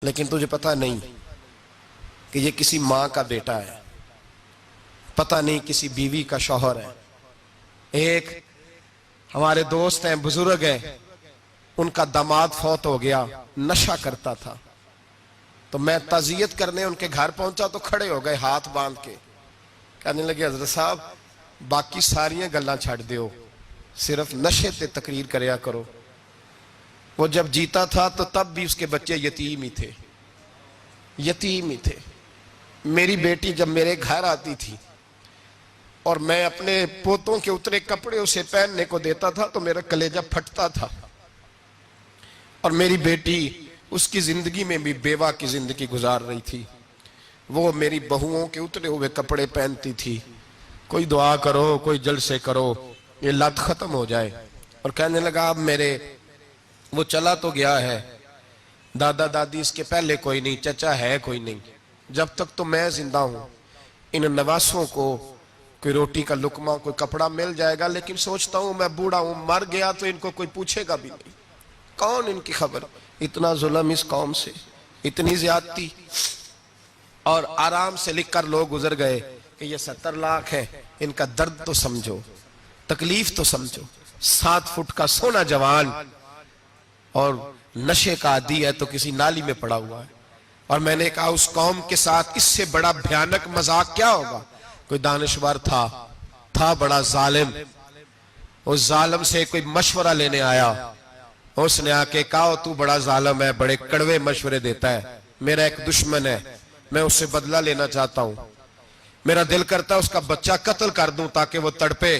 لیکن تجھے پتہ نہیں کہ یہ کسی ماں کا بیٹا ہے، پتہ نہیں کسی بیوی کا شوہر ہے۔ ایک ہمارے دوست ہیں، بزرگ ہیں، ان کا داماد فوت ہو گیا، نشہ کرتا تھا، تو میں تعزیت کرنے ان کے گھر پہنچا تو کھڑے ہو گئے ہاتھ باندھ کے، کہنے لگے حضرت صاحب باقی ساریاں گلاں چھڑ دیو، صرف نشے تے تقریر کریا کرو۔ وہ جب جیتا تھا تو تب بھی اس کے بچے یتیم ہی تھے، یتیم ہی تھے۔ میری بیٹی جب میرے گھر آتی تھی اور میں اپنے پوتوں کے اترے کپڑے اسے پہننے کو دیتا تھا تو میرا کلیجہ پھٹتا تھا، اور میری بیٹی اس کی زندگی میں بھی بیوہ کی زندگی گزار رہی تھی۔ وہ میری بہوؤں کے اترے ہوئے کپڑے پہنتی تھی، کوئی دعا کرو، کوئی جلسے کرو، یہ لت ختم ہو جائے۔ اور کہنے لگا اب میرے وہ چلا تو گیا ہے، دادا دادی اس کے پہلے کوئی نہیں، چچا ہے کوئی نہیں، جب تک تو میں زندہ ہوں ان نواسوں کو کوئی روٹی کا لقمہ، کوئی کپڑا مل جائے گا، لیکن سوچتا ہوں میں بوڑھا ہوں، مر گیا تو ان کو کوئی پوچھے گا بھی نہیں، کون ان کی خبر۔ اتنا ظلم اس قوم سے، اتنی زیادتی، اور آرام سے لکھ کر لوگ گزر گئے کہ یہ 70 لاکھ ہے، ان کا درد تو سمجھو، تکلیف تو سمجھو۔ 7 فٹ کا سونا جوان اور نشے کا عادی ہے تو کسی نالی میں پڑا ہوا ہے۔ اور میں نے کہا اس قوم کے ساتھ اس سے بڑا بھیانک مذاق کیا ہوگا۔ کوئی دانشور تھا بڑا ظالم، اس ظالم سے کوئی مشورہ لینے آیا، اس نے آ کے کہا تو بڑا ظالم ہے، بڑے کڑوے مشورے دیتا ہے، میرا ایک دشمن ہے، میں اس سے بدلہ لینا چاہتا ہوں، میرا دل کرتا ہے اس کا بچہ قتل کر دوں تاکہ وہ تڑپے۔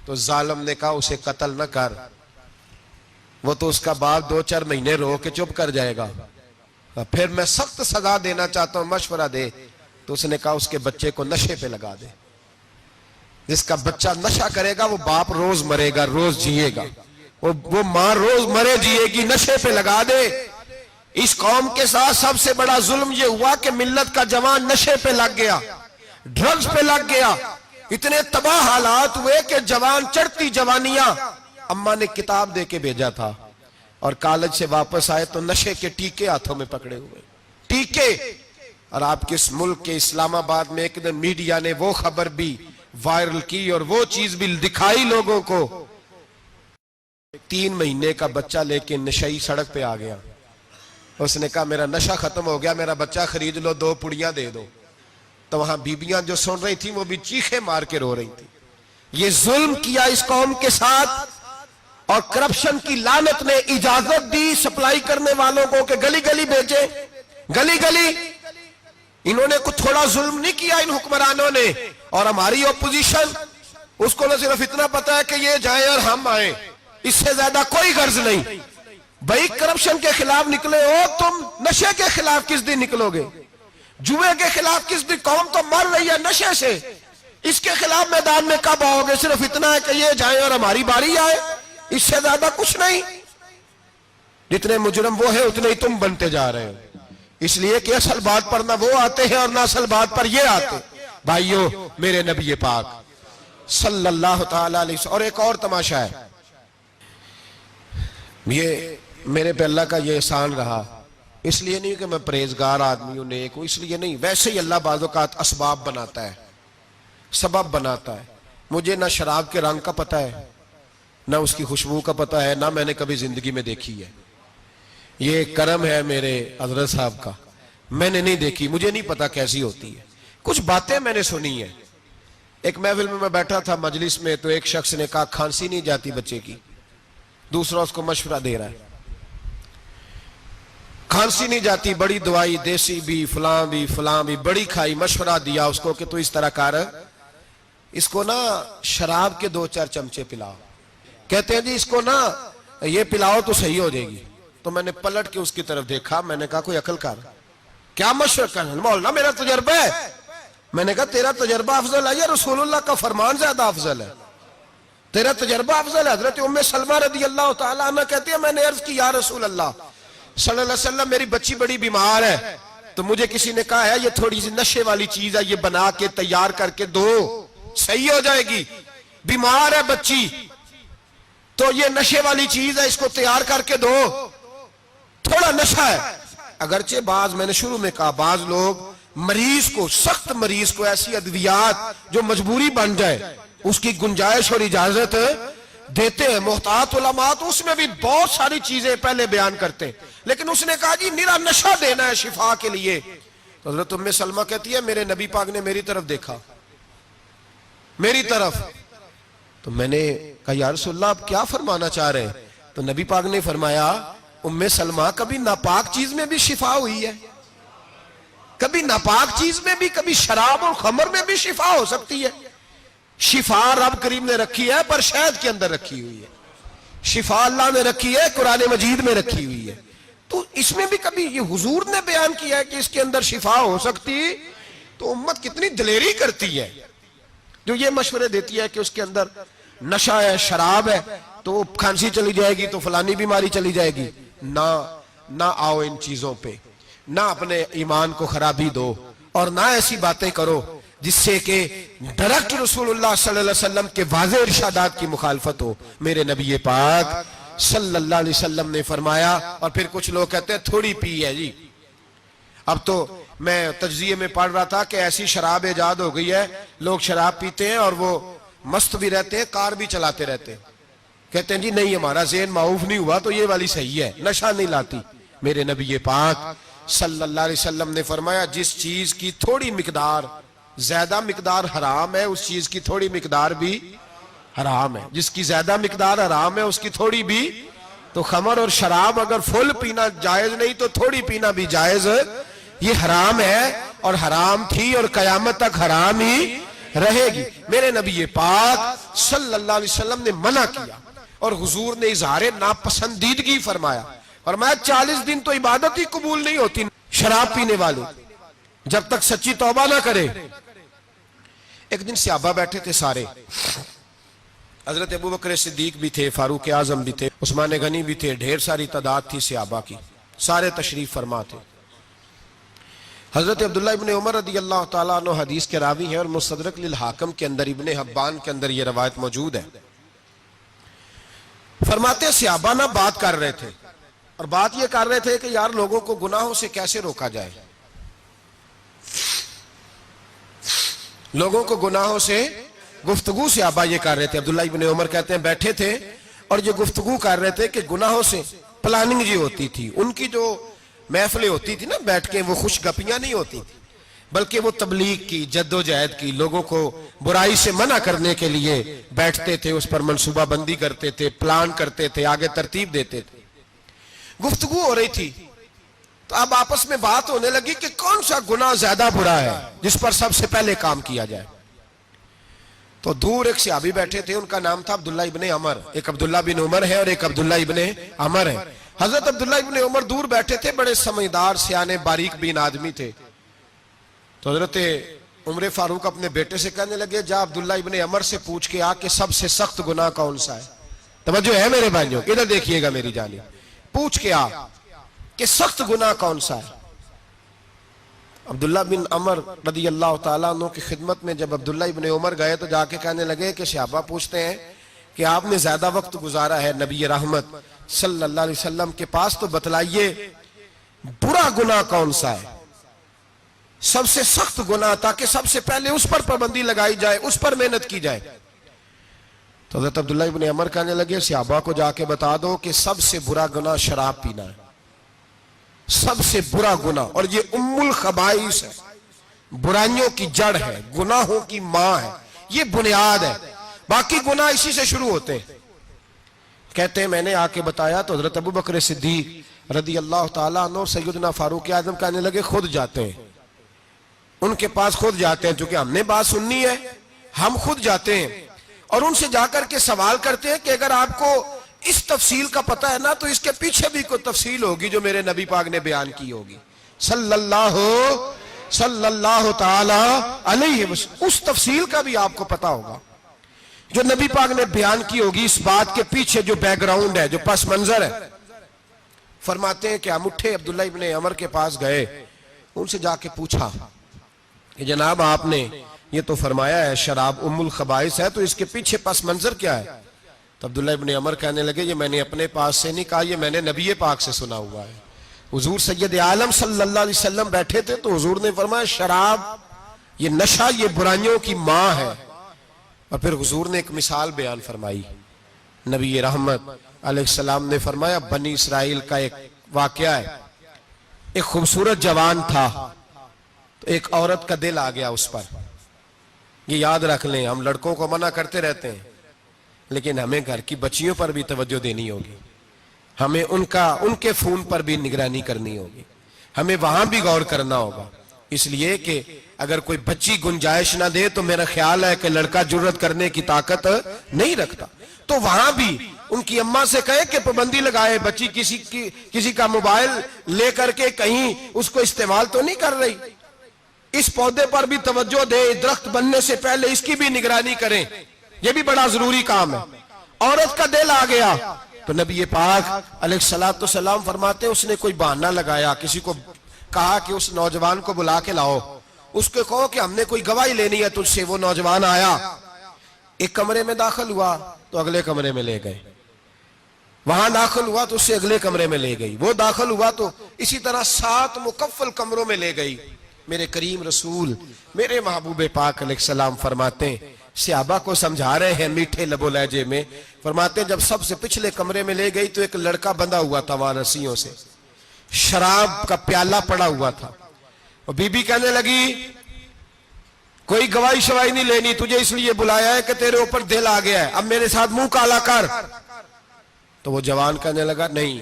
تو ظالم نے کہا اسے قتل نہ کر، وہ تو اس کا باپ 2-4 مہینے رو کے چپ کر جائے گا، پھر میں سخت سزا دینا چاہتا ہوں، مشورہ دے۔ تو اس نے کہا اس کے بچے کو نشے پہ لگا دے، جس کا بچہ نشہ کرے گا وہ باپ روز مرے گا، روز جیے گا، وہ ماں روز مرے جیے گی، نشے پہ لگا دے۔ اس قوم کے ساتھ سب سے بڑا ظلم یہ ہوا کہ ملت کا جوان نشے پہ لگ گیا، ڈرگز پہ لگ گیا، اتنے تباہ حالات ہوئے کہ جوان چڑھتی جوانیاں، اماں نے کتاب دے کے بھیجا تھا، اور کالج سے واپس آئے تو نشے کے ٹیکے ہاتھوں میں پکڑے ہوئے، ٹیکے۔ اور آپ کے اس ملک کے اسلام آباد میں ایک دن میڈیا نے وہ خبر بھی وائرل کی اور وہ چیز بھی دکھائی لوگوں کو، 3 مہینے کا بچہ لے کے نشئی سڑک پہ آ گیا، اس نے کہا میرا نشہ ختم ہو گیا، میرا بچہ خرید لو، 2 پڑیاں دے دو۔ تو وہاں بیبیاں جو سن رہی تھیں وہ بھی چیخیں مار کے رو رہی تھیں۔ یہ ظلم کیا اس قوم کے ساتھ، اور کرپشن کی لعنت نے اجازت دی سپلائی کرنے والوں کو کہ گلی گلی بیچے، گلی گلی۔ انہوں نے کچھ تھوڑا ظلم نہیں کیا ان حکمرانوں نے، اور ہماری اپوزیشن اس کو نہ صرف اتنا پتا ہے کہ یہ جائیں اور ہم آئیں، اس سے زیادہ کوئی غرض نہیں۔ بھائی کرپشن کے خلاف نکلے ہو تم، نشے کے خلاف کس دن نکلو گے؟ جوئے کے خلاف کس دن؟ قوم تو مر رہی ہے نشے سے، اس کے خلاف میدان میں کب آؤ گے؟ صرف اتنا ہے کہ یہ جائیں اور ہماری باری آئے، اس سے زیادہ کچھ نہیں۔ جتنے مجرم وہ ہیں اتنے ہی تم بنتے جا رہے ہو، اس لیے کہ اصل بات پر نہ وہ آتے ہیں اور نہ اصل بات پر یہ آتے۔ بھائیو، میرے نبی پاک صلی اللہ تعالیٰ علیہ وسلم، اور ایک اور تماشا ہے، یہ میرے پہ اللہ کا یہ احسان رہا، اس لیے نہیں کہ میں پرہیزگار آدمی ہوں، نیک ہوں، اس لیے نہیں، ویسے ہی اللہ بعض اوقات اسباب بناتا ہے، سبب بناتا ہے۔ مجھے نہ شراب کے رنگ کا پتہ ہے، نہ اس کی خوشبو کا پتہ ہے، نہ میں نے کبھی زندگی میں دیکھی ہے، یہ کرم ہے میرے حضرت صاحب کا، میں نے نہیں دیکھی، مجھے نہیں پتا کیسی ہوتی ہے، کچھ باتیں میں نے سنی ہیں۔ ایک محفل میں بیٹھا تھا مجلس میں، تو ایک شخص نے کہا کھانسی نہیں جاتی بچے کی، دوسرا اس کو مشورہ دے رہا ہے، کھانسی نہیں جاتی، بڑی دوائی دیسی بھی فلاں بھی بڑی کھائی، مشورہ دیا اس کو کہ تو اس طرح کر، اس کو نا شراب کے 2-4 چمچے پلاؤ، کہتے ہیں جی اس کو نا یہ پلاؤ تو صحیح ہو جائے گی۔ تو میں نے پلٹ کے اس کی طرف دیکھا، میں نے کہا کوئی عقل کر، کیا مشورہ کرنا؟ مولانا میرا تجربہ ہے۔ میں نے کہا تیرا تجربہ افضل ہے یا رسول اللہ کا فرمان زیادہ افضل ہے؟ تیرا تجربہ افضل ہے۔ حضرت ام سلمہ رضی اللہ تعالیٰ عنہ کہتی ہے میں نے عرض کی یا رسول اللہ صلی اللہ علیہ وسلم میری بچی بڑی بیمار ہے، تو مجھے کسی نے کہا ہے یہ تھوڑی سی نشے والی چیز ہے، یہ بنا کے تیار کر کے دو، صحیح ہو جائے گی، بیمار ہے بچی تو یہ نشے والی چیز ہے، اس کو تیار کر کے دو، تھوڑا نشہ ہے۔ اگرچہ بعض میں نے شروع میں کہا بعض لوگ مریض کو سخت مریض کو ایسی ادویات جو مجبوری بن جائے اس کی گنجائش اور اجازت دیتے ہیں. محتاط علماء تو اس میں بھی بہت ساری چیزیں پہلے بیان کرتے ہیں لیکن اس نے کہا جی نرا نشہ دینا ہے شفا کے لیے. تو حضرت ام سلمہ کہتی ہے میرے نبی پاک نے میری طرف دیکھا, میری طرف, تو میں نے کہا یا رسول اللہ آپ کیا فرمانا چاہ رہے ہیں؟ تو نبی پاک نے فرمایا ام سلمہ کبھی ناپاک چیز میں بھی شفا ہوئی ہے, کبھی ناپاک چیز میں بھی, کبھی شراب اور خمر میں بھی شفا ہو سکتی ہے. شفا رب کریم نے رکھی ہے پر شہد کے اندر رکھی ہوئی ہے, شفا اللہ نے رکھی ہے قرآن مجید میں رکھی ہوئی ہے. تو اس میں بھی کبھی یہ حضور نے بیان کیا ہے کہ اس کے اندر شفا ہو سکتی, تو امت کتنی دلیری کرتی ہے جو یہ مشورے دیتی ہے کہ اس کے اندر نشہ ہے, شراب ہے, تو کھانسی چلی جائے گی تو فلانی بیماری چلی جائے گی. نہ آؤ ان چیزوں پہ, نہ اپنے ایمان کو خرابی دو اور نہ ایسی باتیں کرو جس سے کہ ڈائریکٹ رسول اللہ صلی اللہ علیہ وسلم کے واضح ارشادات کی مخالفت ہو. میرے نبی پاک صلی اللہ علیہ وسلم نے فرمایا, اور پھر کچھ لوگ کہتے ہیں تھوڑی پی ہے جی. اب تو میں تجزیے میں پڑھ رہا تھا کہ ایسی شراب ایجاد ہو گئی ہے, لوگ شراب پیتے ہیں اور وہ مست بھی رہتے ہیں, کار بھی چلاتے رہتے ہیں, کہتے ہیں جی نہیں ہمارا ذہن معاف نہیں ہوا تو یہ والی صحیح ہے, نشہ نہیں لاتی. میرے نبی پاک صلی اللہ علیہ وسلم نے فرمایا جس چیز کی تھوڑی مقدار, زیادہ مقدار حرام ہے اس چیز کی تھوڑی مقدار بھی حرام ہے, جس کی زیادہ مقدار حرام ہے اس کی تھوڑی بھی. تو خمر اور شراب اگر فل پینا جائز نہیں تو تھوڑی پینا بھی جائز, یہ حرام ہے اور حرام تھی اور قیامت تک حرام ہی رہے گی. میرے نبی پاک صلی اللہ علیہ وسلم نے منع کیا اور حضور نے اظہار ناپسندیدگی فرمایا, فرمایا 40 دن تو عبادت ہی قبول نہیں ہوتی شراب پینے والے جب تک سچی توبہ نہ کرے. ایک دن صحابہ بیٹھے تھے سارے, حضرت ابو بکر صدیق بھی تھے, فاروق اعظم بھی تھے, عثمان غنی بھی تھے, ڈھیر ساری تعداد تھی صحابہ کی, سارے تشریف فرما تھے. حضرت عبداللہ ابن عمر رضی اللہ تعالیٰ عنہ حدیث کے راوی ہیں اور مستدرک للحاکم کے اندر, ابن حبان کے اندر یہ روایت موجود ہے. فرماتے ہیں صحابہ نہ بات کر رہے تھے اور بات یہ کر رہے تھے کہ یار لوگوں کو گناہوں سے کیسے روکا جائے, لوگوں کو گناہوں سے گفتگو. صحابہ یہ کر رہے تھے, عبداللہ ابن عمر کہتے ہیں بیٹھے تھے اور یہ گفتگو کر رہے تھے کہ گناہوں سے پلاننگ جی ہوتی تھی. ان کی جو محفلیں ہوتی تھی نا بیٹھ کے, وہ خوش گپیاں نہیں ہوتی تھی بلکہ وہ تبلیغ کی, جد و جہد کی, لوگوں کو برائی سے منع کرنے کے لیے بیٹھتے تھے, اس پر منصوبہ بندی کرتے تھے, پلان کرتے تھے, آگے ترتیب دیتے تھے. گفتگو ہو رہی تھی تو اب آپس میں بات ہونے لگی کہ کون سا گناہ زیادہ برا ہے جس پر سب سے پہلے کام کیا جائے. تو دور ایک صحابی بیٹھے تھے, ان کا نام تھا عبداللہ ابن عمر. ایک عبداللہ بن عمر ہے اور ایک عبداللہ ابن عمر ہے. حضرت عبداللہ ابن عمر دور بیٹھے تھے, بڑے سمجھدار سیانے باریک بین آدمی تھے. تو حضرت عمر فاروق اپنے بیٹے سے کہنے لگے جا عبداللہ ابن عمر سے پوچھ کے آ کہ سب سے سخت گناہ کون سا ہے. توجہ ہے میرے بھائیوں, ادھر دیکھیے گا میری جانب, پوچھ کے آ کہ سخت گناہ کون سا ہے. عبداللہ بن عمر رضی اللہ تعالیٰ عنہ کی خدمت میں جب عبداللہ ابن عمر گئے تو جا کے کہنے لگے کہ صحابہ پوچھتے ہیں کہ آپ نے زیادہ وقت گزارا ہے نبی رحمت صلی اللہ علیہ وسلم کے پاس, تو بتلائیے برا گناہ کون سا ہے, سب سے سخت گناہ, تاکہ سب سے پہلے اس پر پابندی لگائی جائے, اس پر محنت کی جائے. تو حضرت عبداللہ ابن عمر کہنے لگے صحابہ کو جا کے بتا دو کہ سب سے برا گناہ شراب پینا ہے, سب سے برا گناہ, اور یہ ام الخبائث ہے, برائیوں کی جڑ ہے, گناہوں کی ماں ہے, یہ بنیاد ہے, باقی گناہ اسی سے شروع ہوتے ہیں. کہتے ہیں میں نے آ کے بتایا تو حضرت ابو بکر صدیق رضی اللہ تعالیٰ عنہ اور سیدنا فاروق اعظم کہنے لگے خود جاتے ہیں, ان کے پاس خود جاتے ہیں, چونکہ ہم نے بات سننی ہے ہم خود جاتے ہیں اور ان سے جا کر کے سوال کرتے ہیں کہ اگر آپ کو اس تفصیل کا پتہ ہے نا تو اس کے پیچھے بھی کوئی تفصیل ہوگی جو میرے نبی پاک نے بیان کی ہوگی صلی اللہ تعالی علیہ وسلم, اس تفصیل کا بھی آپ کو پتہ ہوگا جو نبی پاک نے بیان کی ہوگی, اس بات کے پیچھے جو بیک گراؤنڈ ہے, جو پس منظر ہے. فرماتے ہیں کہ ہم اٹھے, عبداللہ ابن عمر کے پاس گئے, ان سے جا کے پوچھا کہ جناب آپ نے یہ تو فرمایا ہے شراب ام الخبائث ہے, تو اس کے پیچھے پس منظر کیا ہے؟ تو عبداللہ ابن عمر کہنے لگے یہ میں نے اپنے پاس سے نہیں کہا, یہ میں نے نبی پاک سے سنا ہوا ہے حضور سید عالم صلی اللہ علیہ وسلم بیٹھے تھے تو حضور نے فرمایا شراب یہ نشہ یہ برائیوں کی ماں ہے. اور پھر حضور نے ایک مثال بیان فرمائی. نبی رحمت علیہ السلام نے فرمایا بنی اسرائیل کا ایک واقعہ ہے. ایک خوبصورت جوان تھا تو ایک عورت کا دل آ گیا اس پر. یہ یاد رکھ لیں, ہم لڑکوں کو منع کرتے رہتے ہیں لیکن ہمیں گھر کی بچیوں پر بھی توجہ دینی ہوگی, ہمیں ان کے فون پر بھی نگرانی کرنی ہوگی, ہمیں وہاں بھی غور کرنا ہوگا. اس لیے کہ اگر کوئی بچی گنجائش نہ دے تو میرا خیال ہے کہ لڑکا جرت کرنے کی طاقت نہیں رکھتا. تو وہاں بھی ان کی اماں سے کہے کہ پابندی لگائے, بچی کسی کا موبائل لے کر کے کہیں اس کو استعمال تو نہیں کر رہی, اس پودے پر بھی توجہ دے, درخت بننے سے پہلے اس کی بھی نگرانی کریں, یہ بھی بڑا ضروری کام ہے. عورت کا دل آ گیا تو نبی پاک علیہ السلام فرماتے اس نے کوئی بہانہ لگایا, کسی کو کہا کہ اس نوجوان کو بلا کے لاؤ, اس کو کہو کہ ہم نے کوئی گواہی لینی ہے تجھ سے. وہ نوجوان آیا, ایک کمرے میں داخل ہوا تو اگلے کمرے میں لے گئے, وہاں داخل ہوا تو اس سے اگلے کمرے میں لے گئی, وہ داخل ہوا تو اسی طرح 7 مکفل کمروں میں لے گئی. میرے کریم رسول میرے محبوب پاک علیہ السلام فرماتے ہیں, صحابہ کو سمجھا رہے ہیں میٹھے لب و لہجے میں, فرماتے ہیں جب سب سے پچھلے کمرے میں لے گئی تو ایک لڑکا بندھا ہوا تھا وہاں رسیوں سے, شراب کا پیالہ پڑا ہوا تھا. اور بی بی کہنے لگی کوئی گواہی شواہی نہیں لینی, تجھے اس لیے بلایا ہے کہ تیرے اوپر دل آ گیا ہے, اب میرے ساتھ منہ کالا کر. تو وہ جوان کہنے لگا نہیں,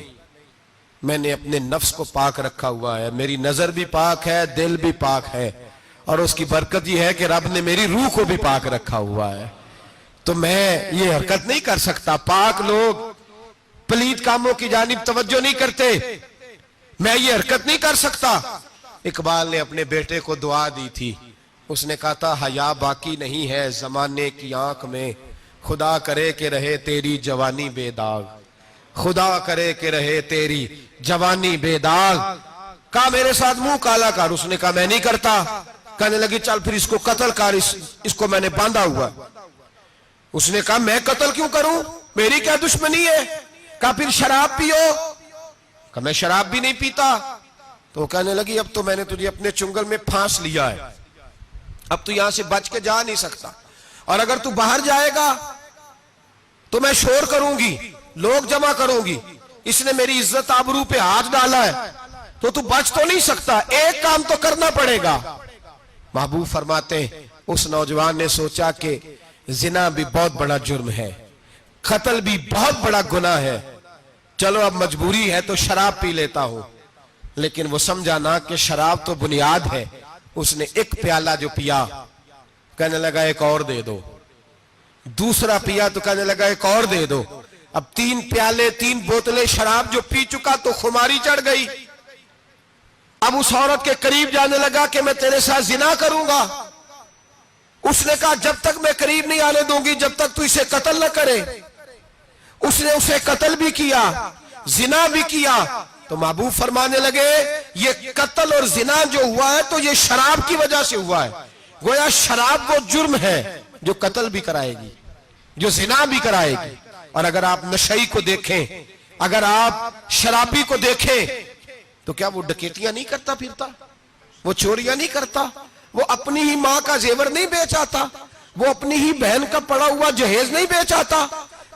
میں نے اپنے نفس کو پاک رکھا ہوا ہے, میری نظر بھی پاک ہے, دل بھی پاک ہے, اور اس کی برکت یہ ہے کہ رب نے میری روح کو بھی پاک رکھا ہوا ہے, تو میں یہ حرکت نہیں کر سکتا. پاک لوگ پلید کاموں کی جانب توجہ نہیں کرتے, میں یہ حرکت نہیں کر سکتا. اقبال نے اپنے بیٹے کو دعا دی تھی, اس نے کہا تھا حیا باقی نہیں ہے زمانے کی آنکھ میں, خدا کرے کہ رہے تیری جوانی بے داغ, خدا کرے کہ رہے تیری جوانی بے داغ. کہا میرے ساتھ منہ کالا کر, اس نے کہا میں نہیں کرتا. کہنے لگی چل پھر اس کو قتل کر, اس کو میں نے باندھا ہوا. اس نے کہا میں قتل کیوں کروں, میری کیا دشمنی ہے. کہا پھر شراب پیو, کہا میں شراب بھی نہیں پیتا. تو وہ کہنے لگی اب تو میں نے تجھے اپنے چنگل میں پھانس لیا ہے, اب تو یہاں سے بچ کے جا نہیں سکتا, اور اگر تو باہر جائے گا تو میں شور کروں گی, لوگ جمع کروں گی, اس نے میری عزت آبرو پہ ہاتھ ڈالا ہے, تو بچ تو نہیں سکتا, ایک کام تو کرنا پڑے گا. محبوب فرماتے ہیں اس نوجوان نے سوچا کہ زنا بھی بہت بڑا جرم ہے, قتل بھی بہت بڑا گناہ ہے, چلو اب مجبوری ہے تو شراب پی لیتا ہوں. لیکن وہ سمجھا نہ کہ شراب تو بنیاد ہے. اس نے ایک پیالہ جو پیا, کہنے لگا ایک اور دے دو, دوسرا پیا تو کہنے لگا ایک اور دے دو. اب 3 پیالے 3 بوتلیں شراب جو پی چکا تو خماری چڑھ گئی. اب اس عورت کے قریب جانے لگا کہ میں تیرے ساتھ زنا کروں گا. اس نے کہا جب تک میں قریب نہیں آنے دوں گی جب تک تو اسے قتل نہ کرے. اس نے اسے قتل بھی کیا, زنا بھی کیا. تو محبوب فرمانے لگے یہ قتل اور زنا جو ہوا ہے تو یہ شراب کی وجہ سے ہوا ہے. گویا شراب وہ جرم ہے جو قتل بھی کرائے گی, جو زنا بھی کرائے گی. اور اگر آپ نشئی کو دیکھیں, اگر آپ شرابی کو دیکھیں تو کیا وہ ڈکیتیاں نہیں کرتا پھرتا, وہ چوریاں نہیں کرتا, وہ اپنی ہی ماں کا زیور نہیں بیچ آتا, وہ اپنی ہی بہن کا پڑا ہوا جہیز نہیں بیچ آتا,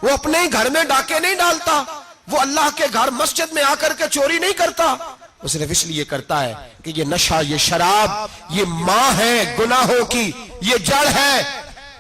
وہ اپنے ہی گھر میں ڈاکے نہیں ڈالتا, وہ اللہ کے گھر مسجد میں آ کر کے چوری نہیں کرتا. وہ صرف اس لیے کرتا ہے کہ یہ نشہ, یہ شراب یہ ماں ہے گناہوں کی, یہ جڑ ہے.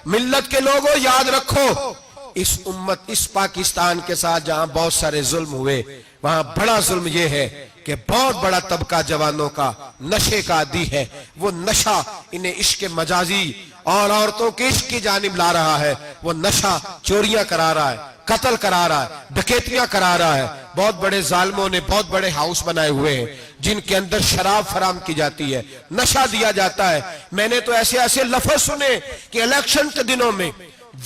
ملت کے لوگوں یاد رکھو, اس امت اس پاکستان کے ساتھ جہاں بہت سارے ظلم ہوئے وہاں بڑا ظلم یہ ہے کہ بہت بڑا طبقہ جوانوں کا نشے کا عادی ہے. وہ نشہ انہیں عشق مجازی اور عورتوں کے عشق کی جانب لا رہا ہے. وہ نشہ چوریاں کرا رہا ہے, قتل کرا رہا ہے, ڈکیتیاں کرا رہا ہے. بہت بڑے ظالموں نے بہت بڑے ہاؤس بنائے ہوئے ہیں جن کے اندر شراب فراہم کی جاتی ہے, نشہ دیا جاتا ہے. میں نے تو ایسے ایسے لفظ سنے کہ الیکشن کے دنوں میں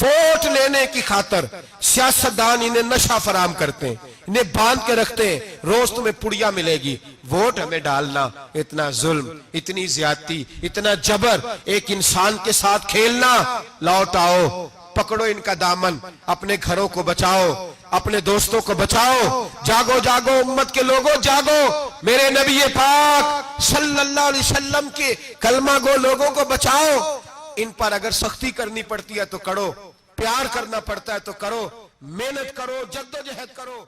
ووٹ لینے کی خاطر سیاستدان انہیں نشہ فراہم کرتے ہیں, انہیں باندھ کے رکھتے ہیں, روز تمہیں پڑیا ملے گی, ووٹ ہمیں ڈالنا. اتنا ظلم, اتنی زیادتی, اتنا جبر, ایک انسان کے ساتھ کھیلنا. لوٹ آؤ, پکڑو ان کا دامن, اپنے گھروں کو بچاؤ. اپنے دوستوں کو بچاؤ. جاگو جاگو امت کے لوگوں جاگو. میرے نبی پاک صلی اللہ علیہ وسلم کے کلمہ گو لوگوں کو بچاؤ. ان پر اگر سختی کرنی پڑتی ہے تو کرو, پیار کرنا پڑتا ہے تو کرو, محنت کرو, جدوجہد کرو.